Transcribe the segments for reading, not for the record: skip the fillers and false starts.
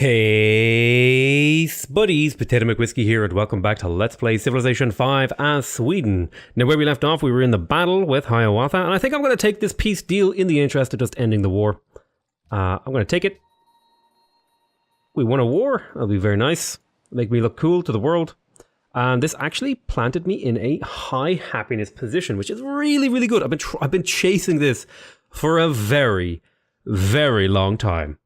Hey spuddies, Potatomcwhiskey here and welcome back to Let's Play Civilization 5 as Sweden. Now where we left off we were in the battle with Hiawatha and I think I'm going to take this peace deal in the interest of just ending the war. I'm going to take it. We won a war, that'll be very nice. Make me look cool to the world. And this actually planted me in a high happiness position, which is really good. I've been chasing this for a very long time.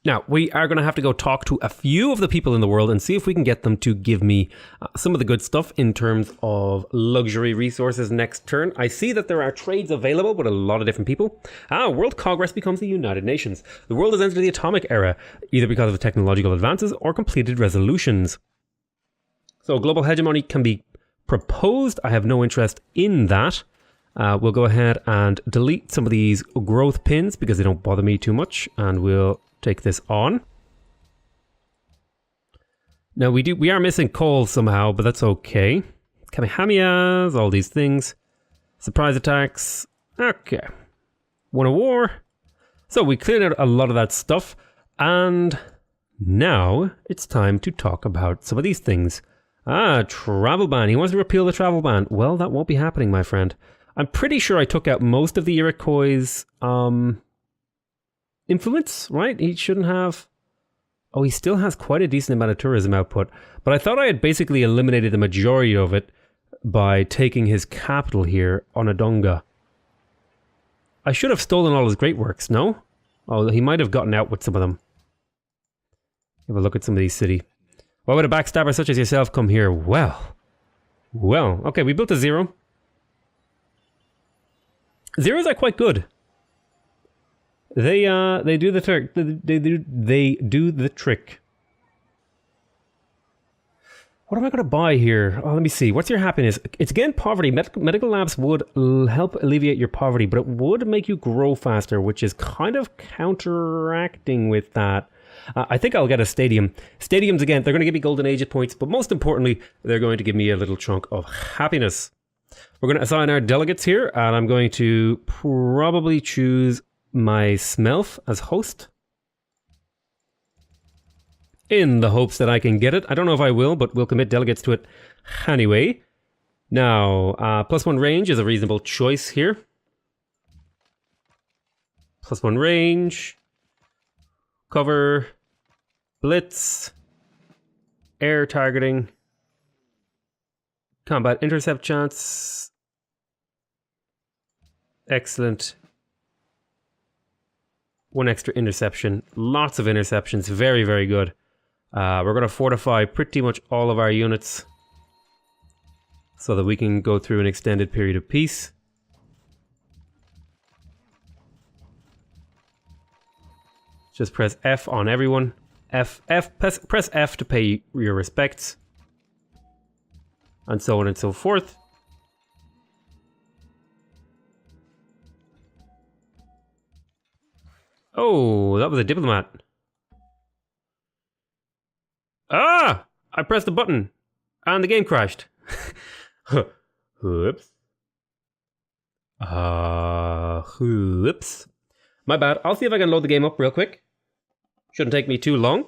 Now, we are going to have to go talk to a few of the people in the world and see if we can get them to give me some of the good stuff in terms of luxury resources next turn. I see that there are trades available with a lot of different people. World Congress becomes the United Nations. The world has entered the atomic era, either because of technological advances or completed resolutions. So global hegemony can be proposed. I have no interest in that. We'll go ahead and delete some of these growth pins because they don't bother me too much, and we'll take this on. Now we are missing coal somehow, but that's okay. Kamehamehas, all these things. Surprise attacks. Okay. Won a war. So we cleared out a lot of that stuff. And now it's time to talk about some of these things. Travel ban. He wants to repeal the travel ban. Well, that won't be happening, my friend. I'm pretty sure I took out most of the Iroquois' influence, right? He shouldn't have... Oh, he still has quite a decent amount of tourism output. But I thought I had basically eliminated the majority of it by taking his capital here, Onondaga. I should have stolen all his great works, no? Oh, he might have gotten out with some of them. Have a look at some of these cities. Why would a backstabber such as yourself come here? Well, okay, we built a zero. Zeros are quite good. They do the trick. They do the trick. What am I going to buy here? Oh, let me see. What's your happiness? It's again poverty. Medical labs would help alleviate your poverty, but it would make you grow faster, which is kind of counteracting with that. I think I'll get a stadium. Stadiums, again, they're going to give me golden age points, but most importantly, they're going to give me a little chunk of happiness. We're going to assign our delegates here, and I'm going to probably choose my Smelf as host, in the hopes that I can get it. I don't know if I will, but we'll commit delegates to it anyway. Now, +1 range is a reasonable choice here. +1 range, cover, blitz, air targeting, combat intercept chance. Excellent. 1 extra interception. Lots of interceptions. Very good. We're going to fortify pretty much all of our units so that we can go through an extended period of peace. Just press F on everyone. Press F to pay your respects. And so on and so forth. Oh, that was a diplomat. I pressed the button and the game crashed. Whoops. Whoops. My bad. I'll see if I can load the game up real quick. Shouldn't take me too long.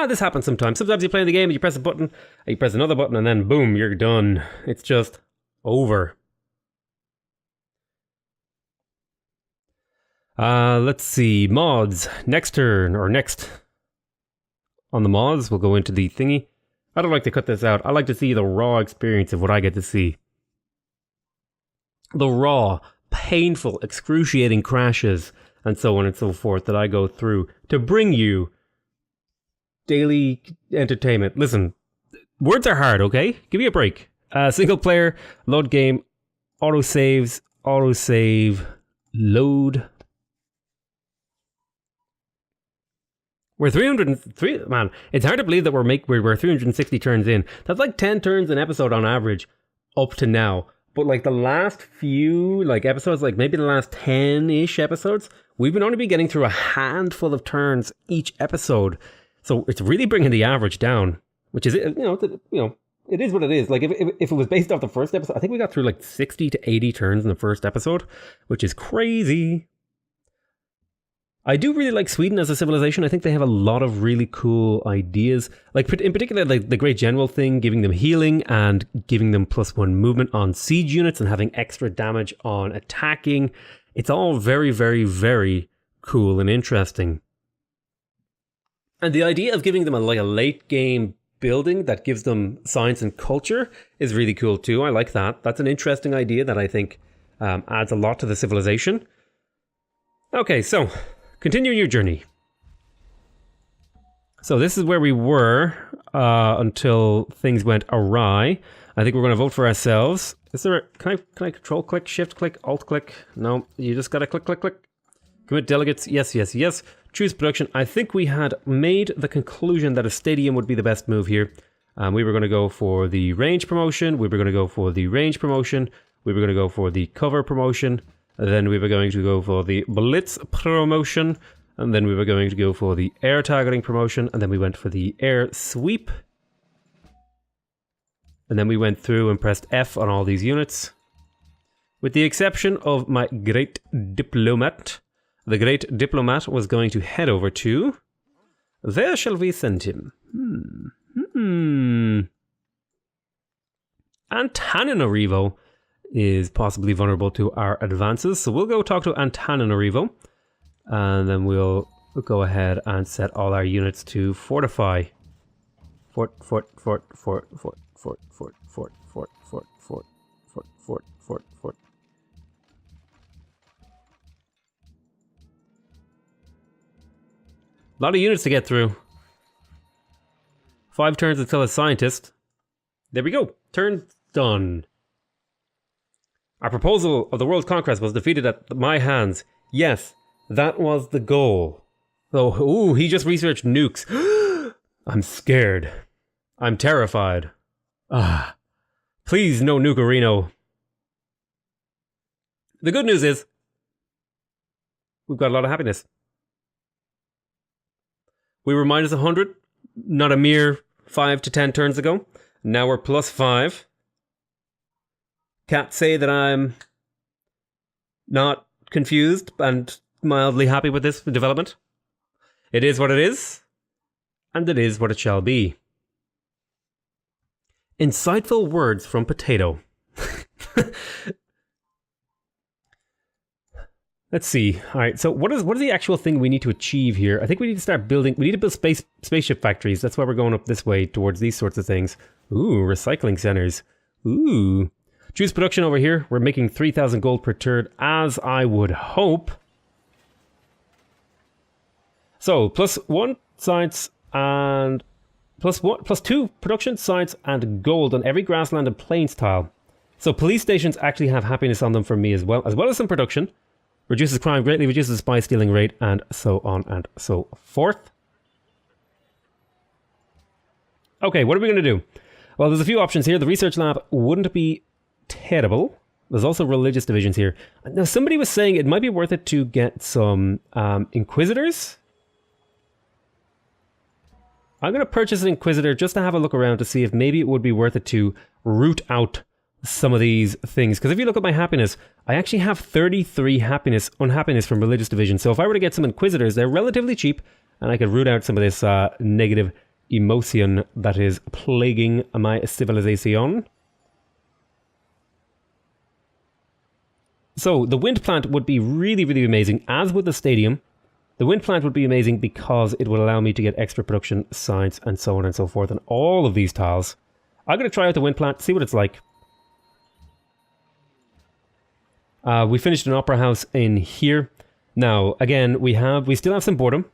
This happens sometimes. Sometimes you play the game and you press a button, and you press another button, and then boom, you're done. It's just over. Let's see, mods. Next turn, or next on the mods, we'll go into the thingy. I don't like to cut this out. I like to see the raw experience of what I get to see. The raw, painful, excruciating crashes, and so on and so forth that I go through to bring you daily entertainment. Listen, words are hard, okay? Give me a break. Single player, load game, autosave, load. We're 303, man, it's hard to believe that we're 360 turns in. That's like 10 turns an episode on average up to now. But like the last few episodes, like maybe the last 10-ish episodes, we've only been getting through a handful of turns each episode. So it's really bringing the average down, which is, it is what it is. Like if it was based off the first episode, I think we got through like 60 to 80 turns in the first episode, which is crazy. I do really like Sweden as a civilization. I think they have a lot of really cool ideas. Like in particular, like the Great General thing, giving them healing and giving them +1 movement on siege units and having extra damage on attacking. It's all very, very, very cool and interesting. And the idea of giving them a late game building that gives them science and culture is really cool too. I like that. That's an interesting idea that I think adds a lot to the civilization. Okay, so continue your journey. So this is where we were until things went awry. I think we're going to vote for ourselves. Is there can I control click, shift click, alt click? No, you just got to click, click, click. Commit delegates. Yes, yes, yes. Choose production. I think we had made the conclusion that a stadium would be the best move here. We were going to go for the range promotion. We were going to go for the range promotion. We were going to go for the cover promotion. Then we were going to go for the blitz promotion. And then we were going to go for the air targeting promotion. And then we went for the air sweep. And then we went through and pressed F on all these units. With the exception of my great diplomat. The great diplomat was going to head over to... Where shall we send him? Antananarivo is possibly vulnerable to our advances. So we'll go talk to Antananarivo. And then we'll go ahead and set all our units to fortify. Fort. A lot of units to get through. 5 turns until a scientist. There we go. Turn done. Our proposal of the world's conquest was defeated at my hands. Yes, that was the goal. So, ooh, he just researched nukes. I'm scared. I'm terrified. Please no nukerino. The good news is, we've got a lot of happiness. We were minus 100, not a mere 5 to 10 turns ago. Now we're +5. Can't say that I'm not confused and mildly happy with this development. It is what it is, and it is what it shall be. Insightful words from Potato. Let's see. All right. So what is the actual thing we need to achieve here? I think we need to start building. We need to build spaceship factories. That's why we're going up this way towards these sorts of things. Ooh, recycling centers. Ooh. Choose production over here. We're making 3,000 gold per turn, as I would hope. So +1 science and +2 production, science, and gold on every grassland and plains tile. So police stations actually have happiness on them for me as well as some production. Reduces crime greatly, reduces spy stealing rate, and so on and so forth. Okay, what are we going to do? Well, there's a few options here. The research lab wouldn't be terrible. There's also religious divisions here. Now, somebody was saying it might be worth it to get some inquisitors. I'm going to purchase an inquisitor just to have a look around to see if maybe it would be worth it to root out some of these things. Because if you look at my happiness, I actually have 33 unhappiness from religious division. So if I were to get some inquisitors, they're relatively cheap, and I could root out some of this negative emotion that is plaguing my civilization. So the wind plant would be really, really amazing, as would the stadium. The wind plant would be amazing because it would allow me to get extra production, science, and so on and so forth, and all of these tiles. I'm going to try out the wind plant, see what it's like. We finished an opera house in here. Now, again, we still have some boredom.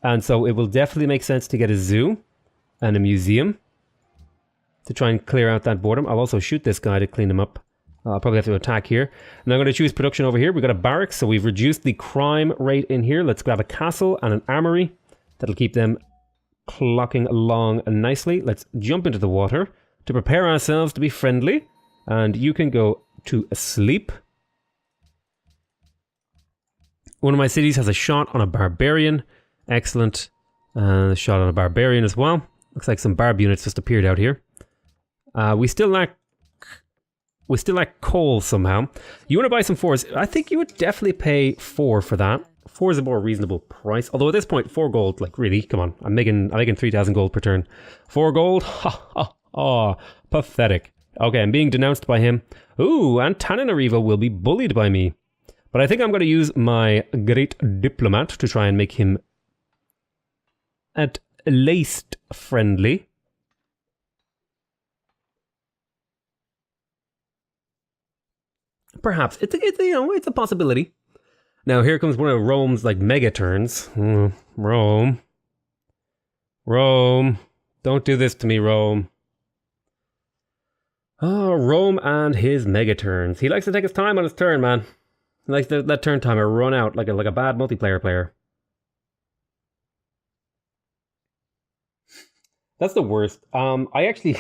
And so it will definitely make sense to get a zoo and a museum to try and clear out that boredom. I'll also shoot this guy to clean him up. I'll probably have to attack here. And I'm going to choose production over here. We've got a barracks, so we've reduced the crime rate in here. Let's grab a castle and an armory. That'll keep them clocking along nicely. Let's jump into the water to prepare ourselves to be friendly. And you can go to sleep. One of my cities has a shot on a barbarian. Excellent. A shot on a barbarian as well. Looks like some barb units just appeared out here. We still lack coal somehow. You want to buy some fours? I think you would definitely pay 4 for that. 4 is a more reasonable price. Although at this point, 4 gold, like really, come on. I'm making 3,000 gold per turn. 4 gold? Ha ha ha. Pathetic. Okay, I'm being denounced by him. Ooh, and Tananarivo will be bullied by me. But I think I'm going to use my great diplomat to try and make him at least friendly. Perhaps. It's a possibility. Now here comes one of Rome's like mega turns. Rome. Don't do this to me, Rome. Oh, Rome and his mega turns. He likes to take his time on his turn, man. He likes to let turn timer run out like a bad multiplayer player. That's the worst. I actually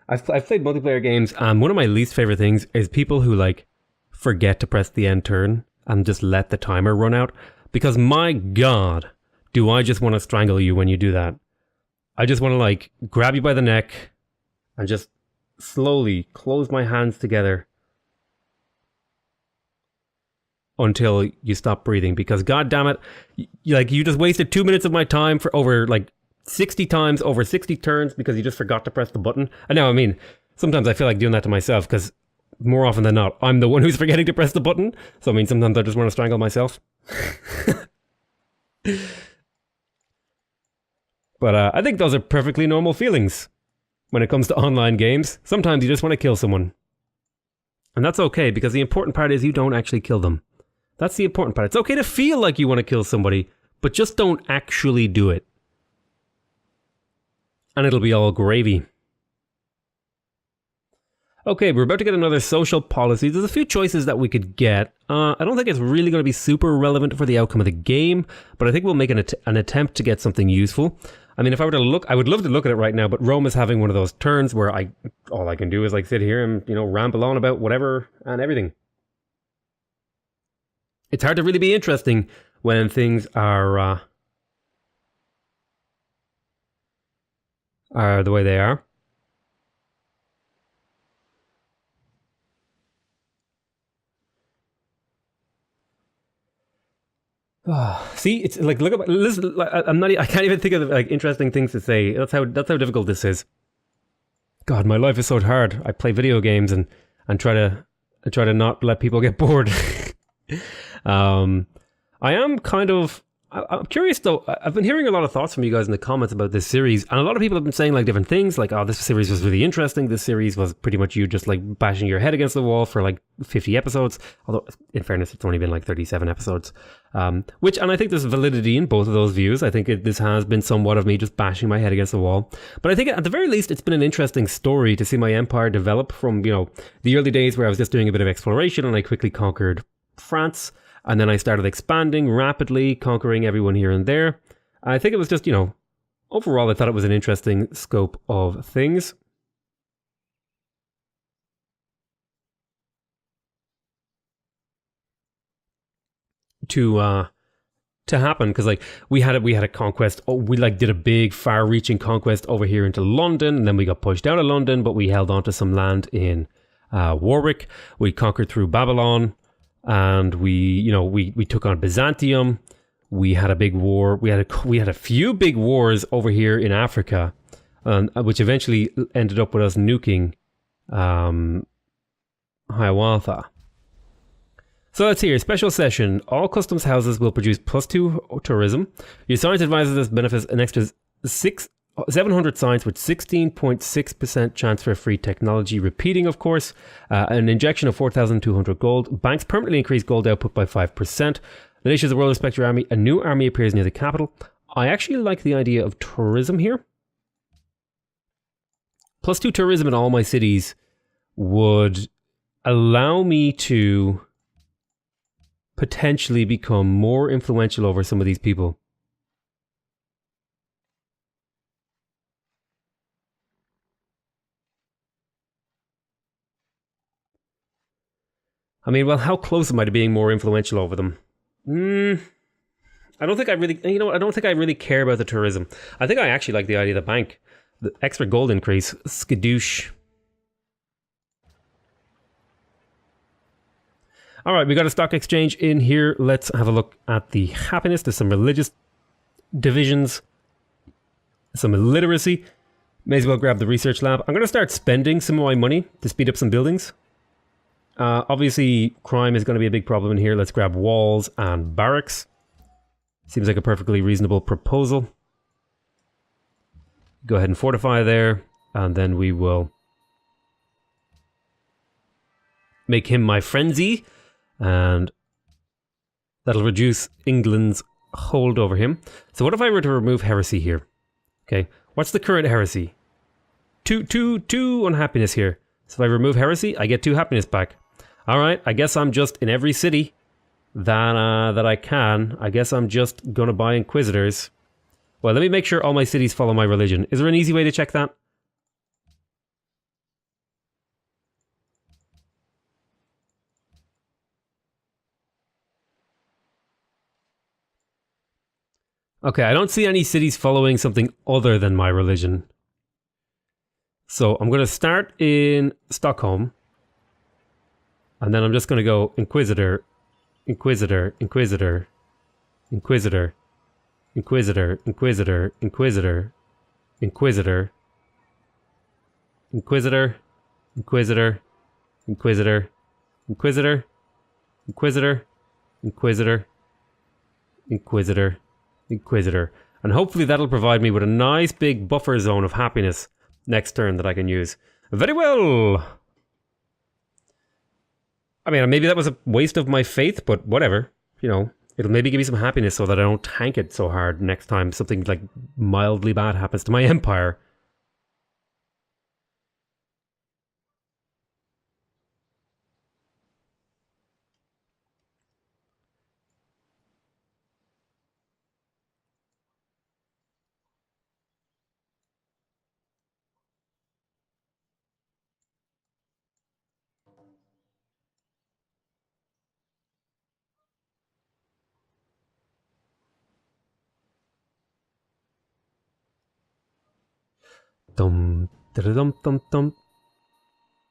I've played multiplayer games, and one of my least favorite things is people who like forget to press the end turn and just let the timer run out. Because my God, do I just want to strangle you when you do that. I just want to like grab you by the neck and just slowly close my hands together until you stop breathing. Because God damn it, you just wasted 2 minutes of my time for over like 60 times over 60 turns because you just forgot to press the button. And now, I mean, sometimes I feel like doing that to myself because more often than not, I'm the one who's forgetting to press the button. So, I mean, sometimes I just want to strangle myself. But I think those are perfectly normal feelings when it comes to online games. Sometimes you just want to kill someone. And that's okay, because the important part is you don't actually kill them. That's the important part. It's okay to feel like you want to kill somebody, but just don't actually do it. And it'll be all gravy. Okay, we're about to get another social policy. There's a few choices that we could get. I don't think it's really going to be super relevant for the outcome of the game, but I think we'll make an attempt to get something useful. I mean, if I were to look, I would love to look at it right now, but Rome is having one of those turns where all I can do is like sit here and, ramble on about whatever and everything. It's hard to really be interesting when things are the way they are. See, it's like, look at listen. I can't even think of like interesting things to say. That's how difficult this is. God, my life is so hard. I play video games and try to not let people get bored. I am kind of. I'm curious though. I've been hearing a lot of thoughts from you guys in the comments about this series, and a lot of people have been saying like different things, like, "Oh, this series was really interesting. This series was pretty much you just like bashing your head against the wall for like 50 episodes." Although, in fairness, it's only been like 37 episodes. And I think there's validity in both of those views. I think this has been somewhat of me just bashing my head against the wall. But I think at the very least, it's been an interesting story to see my empire develop from the early days where I was just doing a bit of exploration and I quickly conquered France. And then I started expanding rapidly, conquering everyone here and there. I think it was just, overall, I thought it was an interesting scope of things. To happen, because like we had a conquest. We like did a big far-reaching conquest over here into London, and then we got pushed out of London, but we held on to some land in Warwick. We conquered through Babylon. And we took on Byzantium. We had a big war. We had a few big wars over here in Africa, which eventually ended up with us nuking Hiawatha. So let's hear special session. All customs houses will produce +2 tourism. Your science advisors benefits an extra 700 science with 16.6% chance for free technology. Repeating, of course. An injection of 4,200 gold. Banks permanently increase gold output by 5%. The nations of the world respect your army. A new army appears near the capital. I actually like the idea of tourism here. +2 tourism in all my cities would allow me to potentially become more influential over some of these people. I mean, well, how close am I to being more influential over them? I don't think I really, I don't think I really care about the tourism. I think I actually like the idea of the bank. The extra gold increase, skadoosh. All right, we got a stock exchange in here. Let's have a look at the happiness. There's some religious divisions, some illiteracy. May as well grab the research lab. I'm going to start spending some of my money to speed up some buildings. Obviously, crime is going to be a big problem in here. Let's grab walls and barracks. Seems like a perfectly reasonable proposal. Go ahead and fortify there, and then we will make him my frenzy, and that'll reduce England's hold over him. So what if I were to remove heresy here? Okay, what's the current heresy? Two unhappiness here. So if I remove heresy, I get 2 happiness back. All right, I guess I'm just in every city that I can. I guess I'm just gonna buy inquisitors. Well, let me make sure all my cities follow my religion. Is there an easy way to check that? Okay, I don't see any cities following something other than my religion. So I'm going to start in Stockholm. And then I'm just going to go Inquisitor, Inquisitor, Inquisitor, Inquisitor, Inquisitor, Inquisitor, Inquisitor, Inquisitor, Inquisitor, Inquisitor, Inquisitor, Inquisitor, Inquisitor, Inquisitor, Inquisitor, Inquisitor. And hopefully that'll provide me with a nice big buffer zone of happiness next turn that I can use. Very well! I mean, maybe that was a waste of my faith, but whatever. You know, it'll maybe give me some happiness so that I don't tank it so hard next time something like mildly bad happens to my empire. Dum, da-da-dum, dum, dum.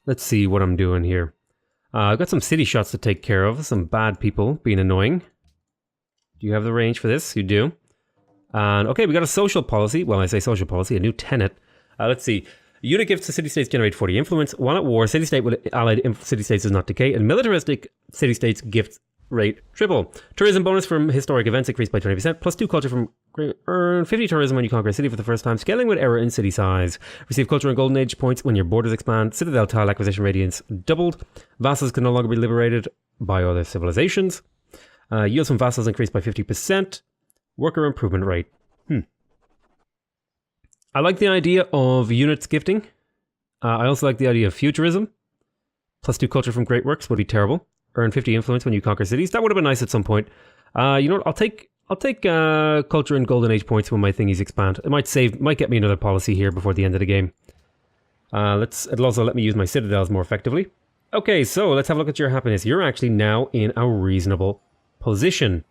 Let's see what I'm doing here. I've got some city shots to take care of. Some bad people being annoying. Do you have the range for this? You do. And okay, we got a social policy. Well, I say social policy, a new tenet. Let's see. Unit gifts to city-states generate 40 influence. While at war, city-state with allied city-states does not decay. And militaristic city-states gifts rate triple. Tourism bonus from historic events increased by 20%. Plus 2 culture from earn 50 tourism when you conquer a city for the first time. Scaling with error in city size. Receive culture and golden age points when your borders expand. Citadel tile acquisition radiance doubled. Vassals can no longer be liberated by other civilizations. Yields from vassals increased by 50%. Worker improvement rate. I like the idea of units gifting. I also like the idea of futurism. Plus 2 culture from great works would be terrible. Earn 50 influence when you conquer cities. That would have been nice at some point. You know what? I'll take culture and golden age points when my thingies expand. It might get me another policy here before the end of the game. It'll also let me use my citadels more effectively. Okay, so let's have a look at your happiness. You're actually now in a reasonable position.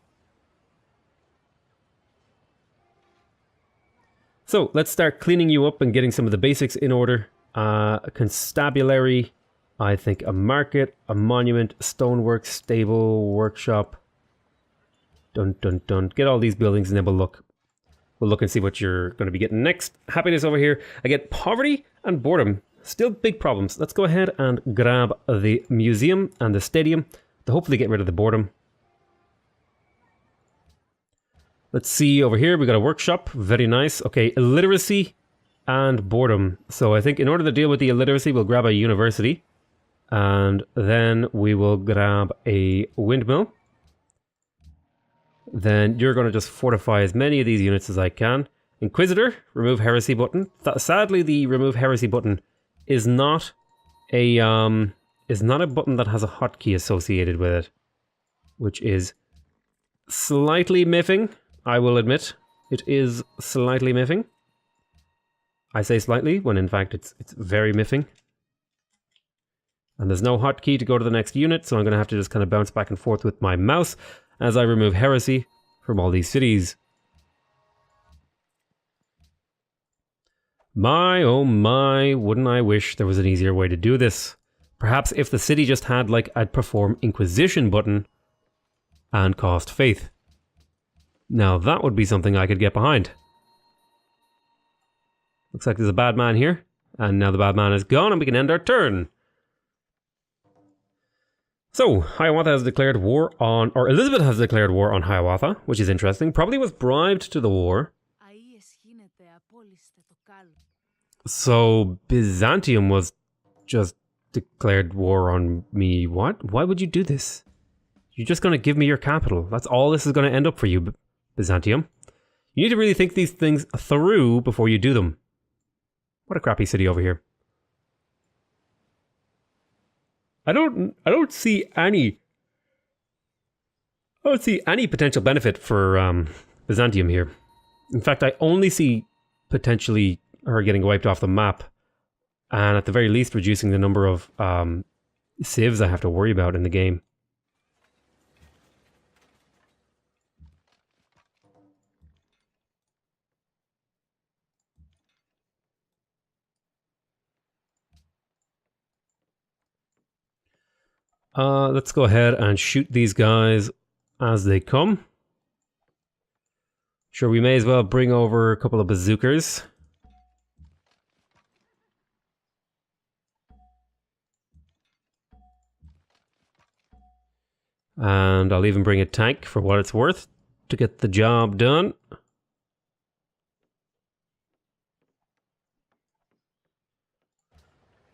So let's start cleaning you up and getting some of the basics in order. A constabulary, I think a market, a monument, stonework, stable, workshop. Dun dun dun. Get all these buildings and then we'll look and see what you're going to be getting next. Happiness over here. I get poverty and boredom. Still big problems. Let's go ahead and grab the museum and the stadium to hopefully get rid of the boredom. Let's see over here. We got a workshop. Very nice. Okay, illiteracy and boredom. So I think in order to deal with the illiteracy, we'll grab a university. And then we will grab a windmill. Then you're going to just fortify as many of these units as I can. Inquisitor, remove heresy button. Sadly, the remove heresy button is not a button that has a hotkey associated with it, which is slightly miffing. I will admit, it is slightly miffing. I say slightly when in fact it's very miffing. And there's no hotkey to go to the next unit, so I'm going to have to just kind of bounce back and forth with my mouse as I remove heresy from all these cities. My, oh my, wouldn't I wish there was an easier way to do this. Perhaps if the city just had like a perform inquisition button and cost faith. Now that would be something I could get behind. Looks like there's a bad man here. And now the bad man is gone and we can end our turn. So, Hiawatha has declared war on... Or Elizabeth has declared war on Hiawatha, which is interesting. Probably was bribed to the war. So, Byzantium was just declared war on me. What? Why would you do this? You're just going to give me your capital. That's all this is going to end up for you, Byzantium. You need to really think these things through before you do them. What a crappy city over here. I don't see any potential benefit for Byzantium here. In fact, I only see potentially her getting wiped off the map, and at the very least reducing the number of civs I have to worry about in the game. Let's go ahead and shoot these guys as they come. Sure, we may as well bring over a couple of bazookas. And I'll even bring a tank for what it's worth to get the job done.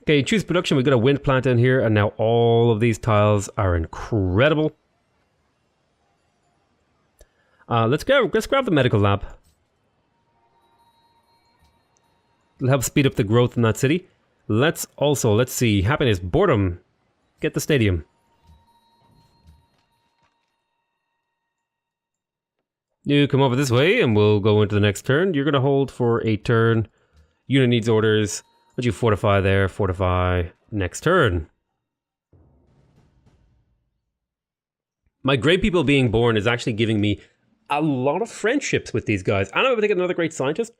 Okay, choose production. We've got a wind plant in here, and now all of these tiles are incredible. Let's grab the medical lab. It'll help speed up the growth in that city. Let's see, happiness, boredom. Get the stadium. You come over this way, and we'll go into the next turn. You're going to hold for a turn. Unit needs orders. Would you fortify there? Fortify next turn. My great people being born is actually giving me a lot of friendships with these guys. And I'm going to get another great scientist,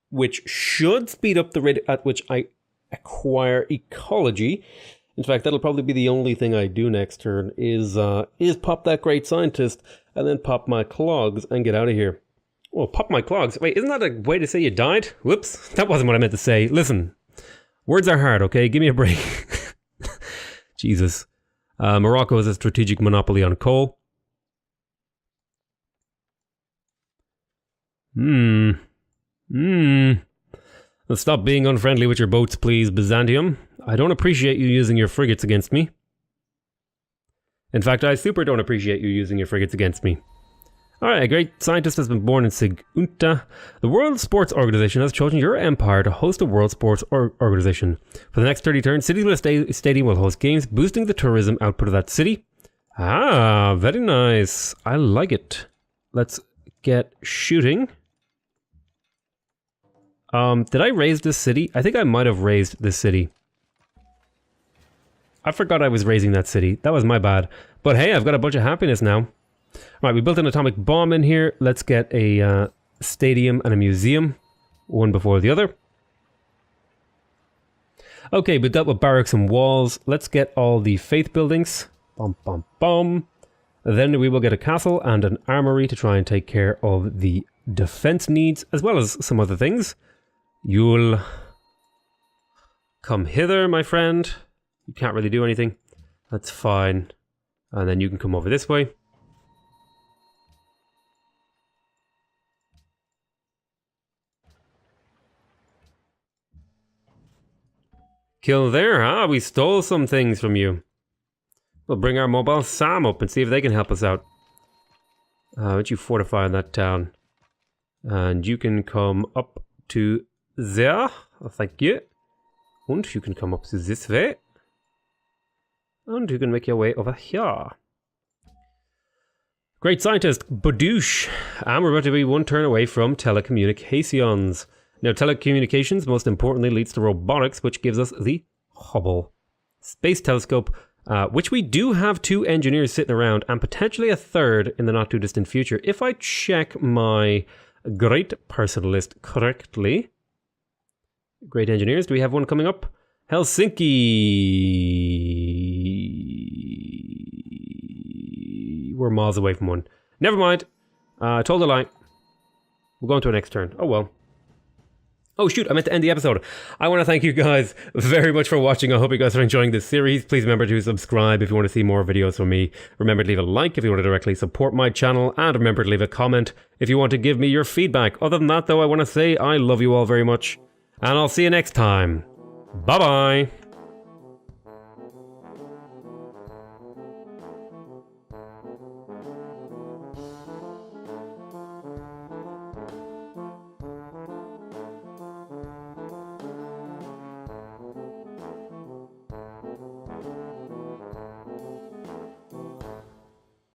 which should speed up the rate at which I acquire ecology. In fact, that'll probably be the only thing I do next turn is pop that great scientist and then pop my clogs and get out of here. Oh, pop my clogs. Wait, isn't that a way to say you died? Whoops, that wasn't what I meant to say. Listen, words are hard, okay? Give me a break. Jesus. Morocco has a strategic monopoly on coal. Let's stop being unfriendly with your boats, please, Byzantium. I don't appreciate you using your frigates against me. In fact, I super don't appreciate you using your frigates against me. Alright, a great scientist has been born in Sigunta. The World Sports Organization has chosen your empire to host a World Sports Organization. For the next 30 turns, cities with a stadium will host games, boosting the tourism output of that city. Ah, very nice. I like it. Let's get shooting. Did I raise this city? I think I might have raised this city. I forgot I was raising that city. That was my bad. But hey, I've got a bunch of happiness now. Right, we built an atomic bomb in here. Let's get a stadium and a museum, one before the other. Okay, we dealt with barracks and walls. Let's get all the faith buildings. Bum, bum, bum. Then we will get a castle and an armory to try and take care of the defense needs, as well as some other things. You'll come hither, my friend. You can't really do anything. That's fine. And then you can come over this way. Kill there, huh? We stole some things from you. We'll bring our mobile Sam up and see if they can help us out. Why don't you fortify that town? And you can come up to there. Oh, thank you. And you can come up to this way. And you can make your way over here. Great scientist, Badoosh. And we're about to be one turn away from telecommunications. Now, telecommunications, most importantly, leads to robotics, which gives us the Hubble Space Telescope, which we do have 2 engineers sitting around, and potentially a third in the not-too-distant future. If I check my great person list correctly... Great engineers, do we have one coming up? Helsinki. We're miles away from one. Never mind. I told a lie. We're going to our next turn. Oh well. Oh shoot, I meant to end the episode. I want to thank you guys very much for watching. I hope you guys are enjoying this series. Please remember to subscribe if you want to see more videos from me. Remember to leave a like if you want to directly support my channel. And remember to leave a comment if you want to give me your feedback. Other than that though, I want to say I love you all very much. And I'll see you next time. Bye bye.